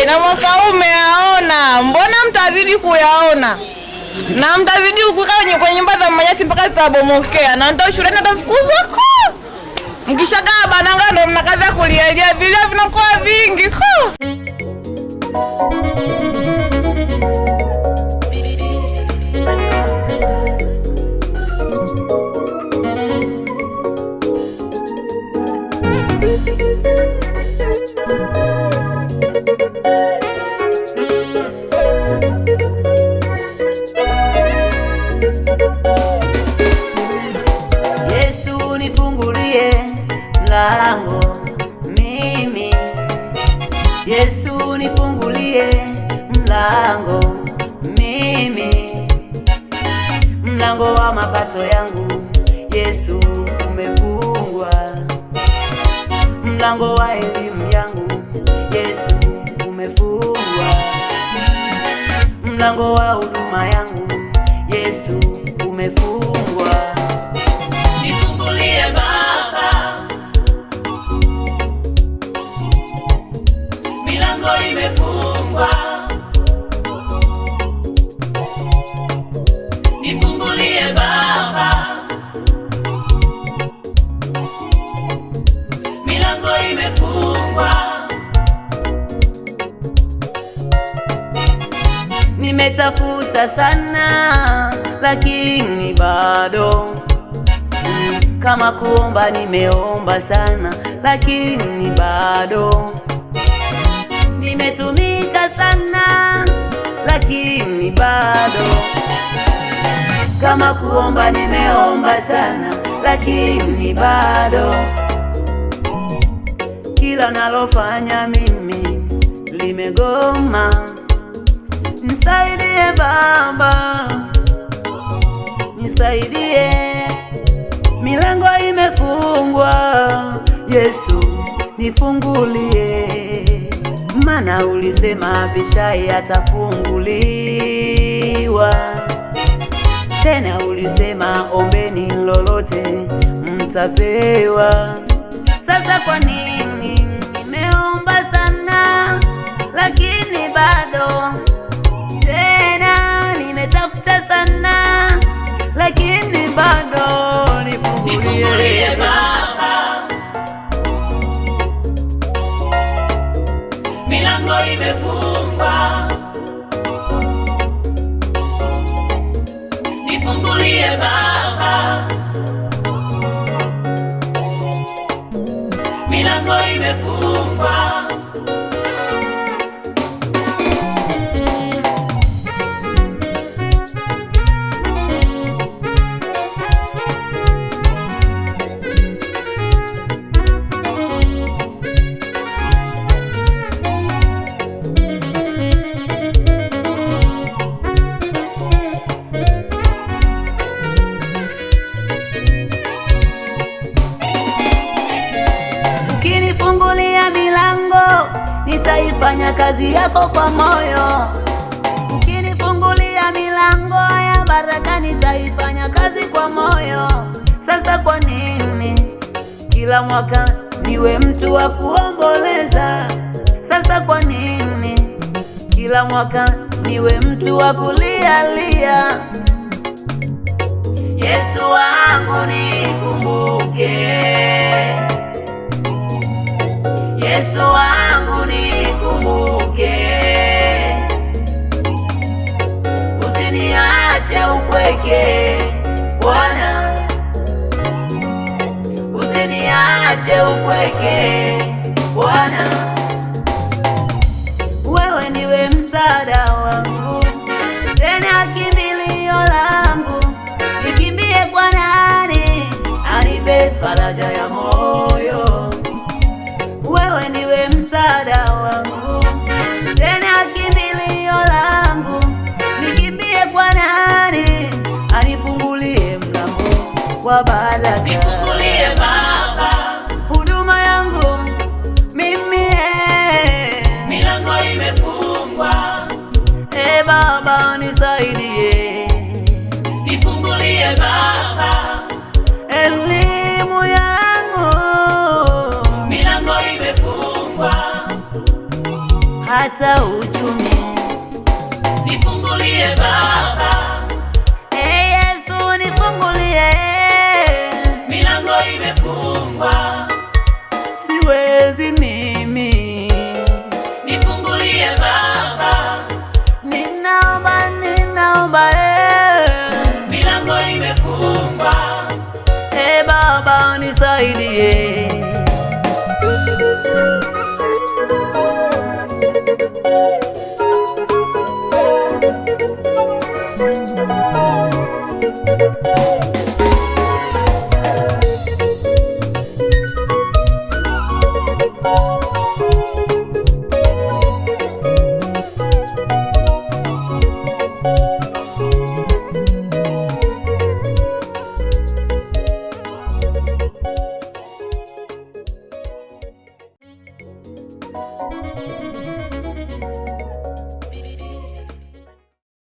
Na mwaka umeaona, mbona mtazidi kuyaona? Na mtazidi kukaa kwenye nyumba za manyasi mpaka zitabomokea, na ndio shuleni atafukuzwa ko. Mkishakaa bananga ndo mnakaza kulialia, vile vinakuwa vingi ko. Yesu nifungulie mlango mimi, Yesu nifungulie mlango mimi, mlango wa mapato yangu Yesu umefungwa, mlango wa elimu yangu Yesu umefungwa, mlango wa huduma yangu Yesu umefungwa. Nifungulie Baba, milango imefungwa. Nifungulie Baba, milango imefungwa. Nimetafuta sana lakini bado, kama kuomba nimeomba sana lakini bado, nimetumika sana lakini bado, kama kuomba nimeomba sana lakini bado, kila nalofanya mimi limegoma. Nisaidie Baba, nisaidie, milango imefungwa. Yesu nifungulie, maana ulisema Abishai atafunguliwa. Tena ulisema ombeni lolote mtapewa. Sasa kwa nini nimeomba sana lakini bado, tena nimetafuta sana lakini bado? Nifungulie Baba, milango imefungwa. Nifungulie Baba, milango imefungwa. Ukinifungulia milango nitaifanya kazi yako kwa moyo. Ukinifungulia milango ya baraka nitaifanya kazi kwa moyo. Sasa kwa nini kila mwaka niwe mtu wa kuomboleza? Sasa kwa nini kila mwaka niwe mtu wa kulialia? Yesu wangu nikumbuke, Yesu wangu nikumbuke, usiniache upweke Bwana, usiniache upweke Bwana. Wewe ndiwe msaada wangu, tena kimbilio langu. Nikimbie kwa nani anipe faraja ya moyo? Wewe ndiwe msaada wangu, tena kimbilio langu. Nikimbie kwa nani anifungulie mlango wa baraka? Nifungulie Baba, huduma yangu mimi, milango imefungwa. Baba Baba nisaidie, nifungulie Baba elimu yangu, milango imefungwa, hata uchumi. nifungulie Baba Yesu nifungulie, milango imefungwa, siwezi mimi. nifungulie Baba Ninaomba milango imefungwa, Baba nisaidie.